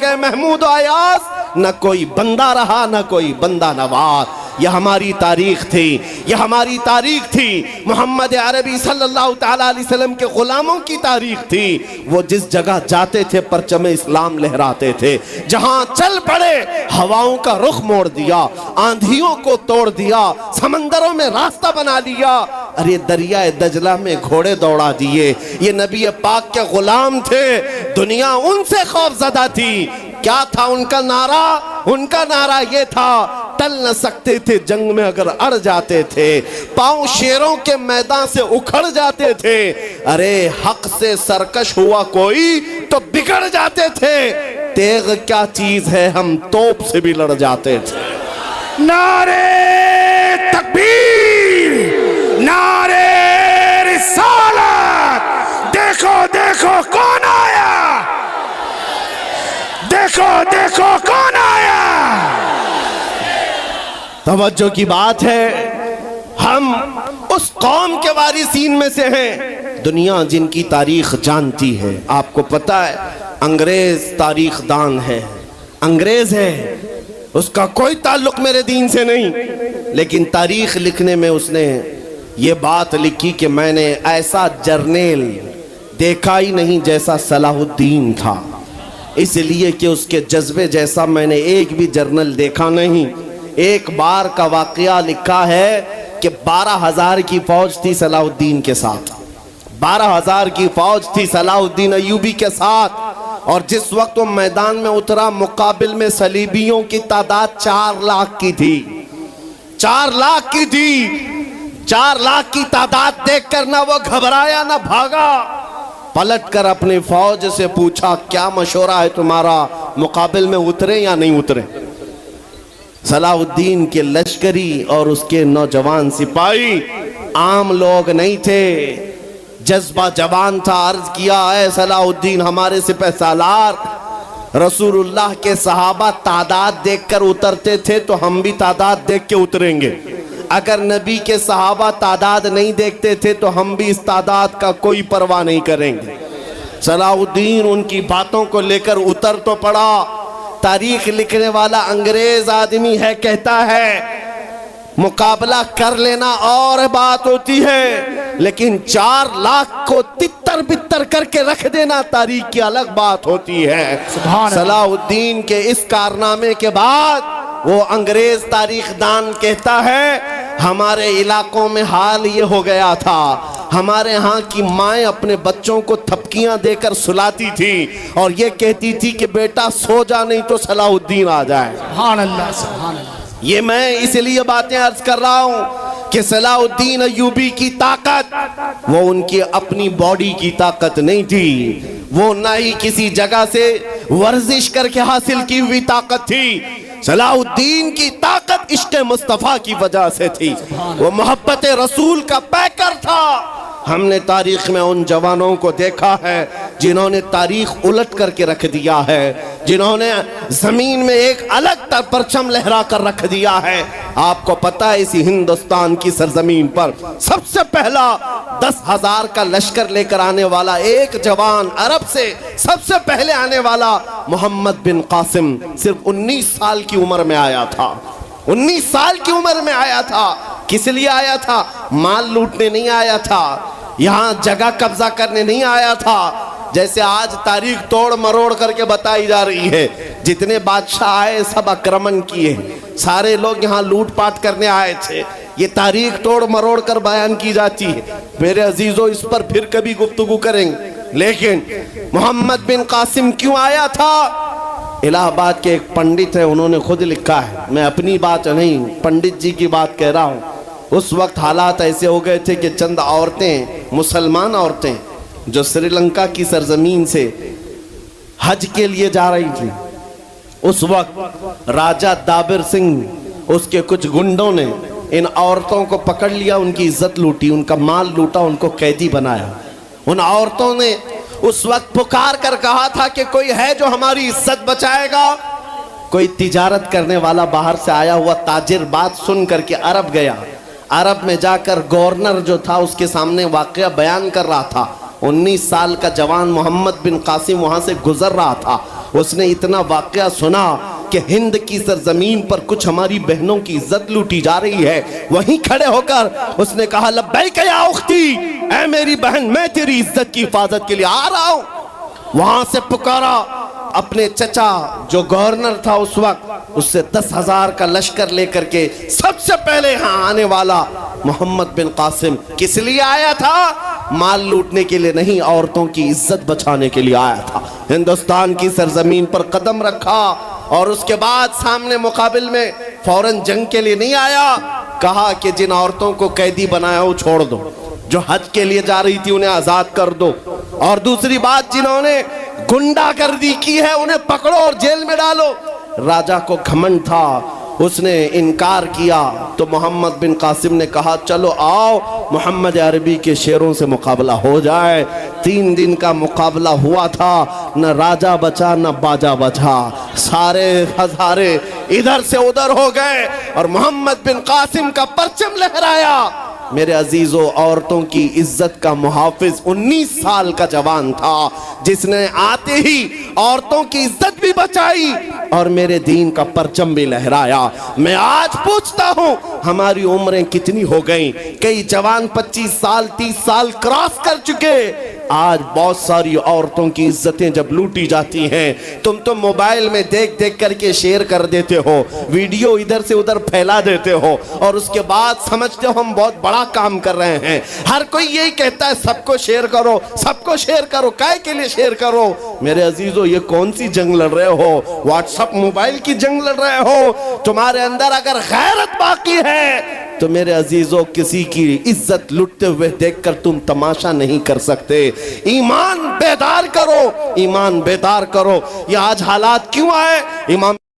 گئے محمود و ایاز، نہ کوئی بندہ رہا نہ کوئی بندہ نواز۔ یہ ہماری تاریخ تھی، یہ ہماری تاریخ تھی، محمد عربی صلی اللہ تعالیٰ علیہ وسلم کے غلاموں کی تاریخ تھی۔ وہ جس جگہ جاتے تھے پرچم اسلام لہراتے تھے، جہاں چل پڑے ہواؤں کا رخ موڑ دیا، آندھیوں کو توڑ دیا، سمندروں میں راستہ بنا لیا، ارے دریائے دجلہ میں گھوڑے دوڑا دیے۔ یہ نبی پاک کے غلام تھے، دنیا ان سے خوف زدہ تھی۔ کیا تھا ان کا نعرہ؟ ان کا نعرہ یہ تھا، ٹل نہ سکتے تھے جنگ میں اگر اڑ جاتے تھے، پاؤں شیروں کے میدان سے اکھڑ جاتے تھے، ارے حق سے سرکش ہوا کوئی تو بگڑ جاتے تھے، تیغ کیا چیز ہے ہم توپ سے بھی لڑ جاتے تھے۔ نعرے تکبیر، نعرے رسالت، دیکھو دیکھو کون آیا، دیکھو دیکھو کون آیا۔ توجہ کی بات ہے، ہم اس قوم کے وارثین میں سے ہیں، دنیا جن کی تاریخ جانتی ہے۔ آپ کو پتہ ہے انگریز تاریخ دان ہے، انگریز ہے، اس کا کوئی تعلق میرے دین سے نہیں، لیکن تاریخ لکھنے میں اس نے یہ بات لکھی کہ میں نے ایسا جرنیل دیکھا ہی نہیں جیسا صلاح الدین تھا، اس لیے کہ اس کے جذبے جیسا میں نے ایک بھی جرنل دیکھا نہیں۔ ایک بار کا واقعہ لکھا ہے کہ 12,000 کی فوج تھی صلاح الدین کے ساتھ، 12,000 کی فوج تھی صلاح الدین ایوبی کے ساتھ، اور جس وقت وہ میدان میں اترا مقابل میں صلیبیوں کی تعداد 4 لاکھ کی تھی، 4 لاکھ کی تھی۔ 4 لاکھ کی تعداد دیکھ کر نہ وہ گھبرایا نہ بھاگا، پلٹ کر اپنی فوج سے پوچھا کیا مشورہ ہے تمہارا، مقابل میں اترے یا نہیں اترے؟ صلاح الدین کے لشکری اور اس کے نوجوان سپاہی عام لوگ نہیں تھے، جذبہ جوان تھا۔ عرض کیا اے صلاح الدین ہمارے سپہ سالار، رسول اللہ کے صحابہ تعداد دیکھ کر اترتے تھے تو ہم بھی تعداد دیکھ کے اتریں گے، اگر نبی کے صحابہ تعداد نہیں دیکھتے تھے تو ہم بھی اس تعداد کا کوئی پرواہ نہیں کریں گے۔ صلاح الدین ان کی باتوں کو لے کر اتر تو پڑا۔ تاریخ لکھنے والا انگریز آدمی ہے، کہتا ہے مقابلہ کر لینا اور بات ہوتی ہے، لیکن 4 لاکھ کو تتر بتر کر کے رکھ دینا تاریخ کی الگ بات ہوتی ہے۔ صلاح الدین کے اس کارنامے کے بعد وہ انگریز تاریخ دان کہتا ہے ہمارے علاقوں میں حال یہ ہو گیا تھا، ہمارے ہاں کی مائیں اپنے بچوں کو تھپکیاں دے کر سلاتی تھی اور یہ کہتی تھی کہ بیٹا سو جا نہیں تو صلاح الدین آ جائے۔ سبحان اللہ، سبحان اللہ۔ یہ میں اس لیے باتیں عرض کر رہا ہوں کہ صلاح الدین ایوبی کی طاقت وہ ان کی اپنی باڈی کی طاقت نہیں تھی، وہ نہ ہی کسی جگہ سے ورزش کر کے حاصل کی ہوئی طاقت تھی۔ صلاح الدین کی طاقت عشق مصطفیٰ کی وجہ سے تھی، وہ محبت رسول کا پیکر تھا۔ ہم نے تاریخ میں ان جوانوں کو دیکھا ہے جنہوں نے تاریخ الٹ کر کے رکھ دیا ہے، جنہوں نے زمین میں ایک الگ پرچم لہرا کر رکھ دیا ہے۔ آپ کو پتہ ہے اسی ہندوستان کی سرزمین پر سب سے پہلا 10,000 کا لشکر لے کر آنے والا ایک جوان عرب سے سب سے پہلے آنے والا محمد بن قاسم صرف 19 سال کی عمر میں آیا تھا، 19 سال کی عمر میں آیا تھا۔ کس لیے آیا تھا؟ مال لوٹنے نہیں آیا تھا، یہاں جگہ قبضہ کرنے نہیں آیا تھا، جیسے آج تاریخ توڑ مروڑ کر کے بتائی جا رہی ہے۔ جتنے بادشاہ آئے سب اکرمن کیے، سارے لوگ یہاں لوٹ پاٹ کرنے آئے تھے، یہ تاریخ توڑ مروڑ کر بیان کی جاتی ہے۔ میرے عزیزو اس پر پھر کبھی گفتگو کریں گے، لیکن محمد بن قاسم کیوں آیا تھا؟ الہ آباد کے ایک پنڈت ہے، انہوں نے خود لکھا ہے، میں اپنی بات نہیں پنڈت جی کی بات کہہ رہا ہوں۔ اس وقت حالات ایسے ہو گئے تھے کہ چند عورتیں، مسلمان عورتیں جو سری لنکا کی سرزمین سے حج کے لیے جا رہی تھیں، اس وقت راجہ دابر سنگھ اس کے کچھ گنڈوں نے ان عورتوں کو پکڑ لیا، ان کی عزت لوٹی، ان کا مال لوٹا، ان کو قیدی بنایا۔ ان عورتوں نے اس وقت پکار کر کہا تھا کہ کوئی ہے جو ہماری عزت بچائے گا۔ کوئی تجارت کرنے والا باہر سے آیا ہوا تاجر بات سن کر کے عرب گیا، عرب میں جا کر گورنر جو تھا اس کے سامنے واقعہ بیان کر رہا تھا۔ 19 سال کا جوان محمد بن قاسم وہاں سے گزر رہا تھا، اس نے اتنا واقعہ سنا کہ ہند کی سرزمین پر کچھ ہماری بہنوں کی عزت لوٹی جا رہی ہے، وہیں کھڑے ہو کر اس نے کہا لبیک یا اختی، اے میری بہن میں تیری عزت کی حفاظت کے لیے آ رہا ہوں۔ وہاں سے پکارا اپنے چچا جو گورنر تھا اس وقت، اس سے 10,000 کا لشکر لے کر کے سب سے پہلے یہاں آنے والا محمد بن قاسم کس لیے آیا تھا؟ مال لوٹنے کے لیے نہیں، عورتوں کی عزت بچانے کے لیے آیا تھا۔ ہندوستان کی سرزمین پر قدم رکھا اور اس کے بعد سامنے مقابل میں فوراً جنگ کے لیے نہیں آیا، کہا کہ جن عورتوں کو قیدی بنایا وہ چھوڑ دو، جو حج کے لیے جا رہی تھی انہیں آزاد کر دو، اور دوسری بات جنہوں نے گنڈا گردی کی ہے انہیں پکڑو اور جیل میں ڈالو۔ راجہ کو گھمنڈ تھا، اس نے انکار کیا تو محمد بن قاسم نے کہا چلو آؤ محمد عربی کے شیروں سے مقابلہ ہو جائے۔ 3 دن کا مقابلہ ہوا تھا، نہ راجہ بچا نہ باجا بچا، سارے ہزارے ادھر سے ادھر ہو گئے اور محمد بن قاسم کا پرچم لہرایا۔ میرے عزیزو، عورتوں کی عزت کا محافظ 19 سال کا جوان تھا جس نے آتے ہی عورتوں کی عزت بھی بچائی اور میرے دین کا پرچم بھی لہرایا۔ میں آج پوچھتا ہوں ہماری عمریں کتنی ہو گئیں؟ کئی جوان 25 سال 30 سال کراس کر چکے، آج بہت ساری عورتوں کی عزتیں جب لوٹی جاتی ہیں تم تو موبائل میں دیکھ دیکھ کر کے شیئر کر دیتے ہو، ویڈیو ادھر سے ادھر پھیلا دیتے ہو اور اس کے بعد سمجھتے ہو ہم بہت بڑا کام کر رہے ہیں۔ ہر کوئی یہی کہتا ہے سب کو شیئر کرو، سب کو شیئر کرو، کائے کے لیے شیئر کرو؟ میرے عزیزو، یہ کون سی جنگ لڑ رہے ہو؟ واٹس اپ موبائل کی جنگ لڑ رہے ہو؟ تمہارے اندر اگر غیرت باقی ہے تو میرے عزیزو کسی کی عزت لٹتے ہوئے دیکھ کر تم تماشا نہیں کر سکتے۔ ایمان بیدار کرو، ایمان بیدار کرو۔ یہ آج حالات کیوں آئے؟ امام